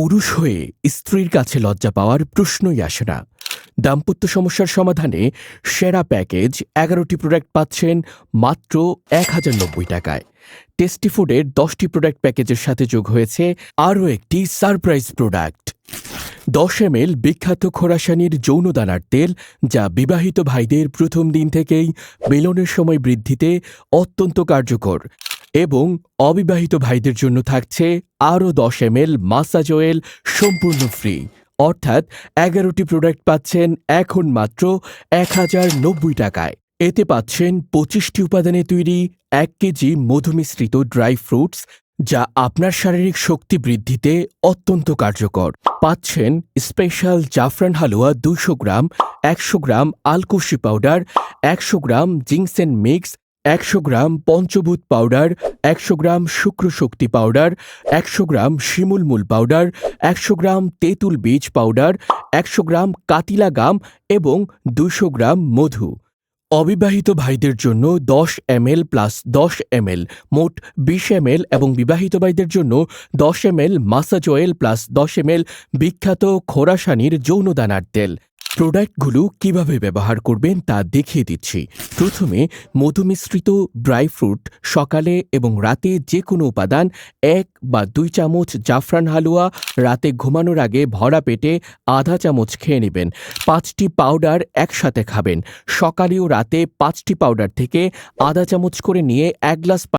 পুরুষ হয়ে স্ত্রীর কাছে লজ্জা পাওয়ার প্রশ্নই আসে না। দাম্পত্য সমস্যার সমাধানে সেরা প্যাকেজ ১১টি প্রোডাক্ট পাচ্ছেন মাত্র ১,০৯০ টাকায়। টেস্টি ফুডের ১০টি প্রোডাক্ট প্যাকেজের সাথে যোগ হয়েছে আরও একটি সারপ্রাইজ প্রোডাক্ট। ১০ ml বিখ্যাত খোরাসানির যৌনদানার তেল, যা বিবাহিত ভাইদের প্রথম দিন থেকেই মিলনের সময় বৃদ্ধিতে অত্যন্ত কার্যকর, এবং অবিবাহিত ভাইদের জন্য থাকছে আরও ১০ ml মাসাজ অয়েল সম্পূর্ণ ফ্রি। অর্থাৎ ১১টি প্রোডাক্ট পাচ্ছেন এখন মাত্র ১,০৯০ টাকায়। এতে পাচ্ছেন ২৫টি উপাদানে তৈরি ১ কেজি মধুমিশ্রিত ড্রাই ফ্রুটস, যা আপনার শারীরিক শক্তি বৃদ্ধিতে অত্যন্ত কার্যকর। পাচ্ছেন স্পেশাল জাফরান হালুয়া ২০০ গ্রাম, ১০০ গ্রাম আলকুশি পাউডার, ১০০ গ্রাম জিংসেন মিক্স, ১০০ গ্রাম পঞ্চভূত পাউডার, ১০০ গ্রাম শুক্রশক্তি পাউডার, ১০০ গ্রাম শিমুলমূল পাউডার, ১০০ গ্রাম তেঁতুল বীজ পাউডার, ১০০ গ্রাম কাতিলা গাম এবং ২০০ গ্রাম মধু। অবিবাহিত ভাইদের জন্য ১০ ml প্লাস ১০ ml, মোট ২০ ml, এবং বিবাহিত ভাইদের জন্য ১০ ml massage oil plus ১০ ml বিখ্যাত খোরাসানির যৌনদানার তেল। প্রোডাক্টগুলো কিভাবে ব্যবহার করবেন তা দেখিয়ে দিচ্ছি। প্রথমে মধুমিশ্রিত ড্রাই ফ্রুট সকালে এবং রাতে যে কোনো উপাদান ১ বা ২ চামচ, জাফরান হালুয়া রাতে ঘুমানোর আগে ভরা পেটে আধা চামচ খেয়ে নেবেন। ৫টি পাউডার একসাথে খাবেন। সকালে ও রাতে ৫টি পাউডার থেকে আধা চামচ করে নিয়ে ১ গ্লাস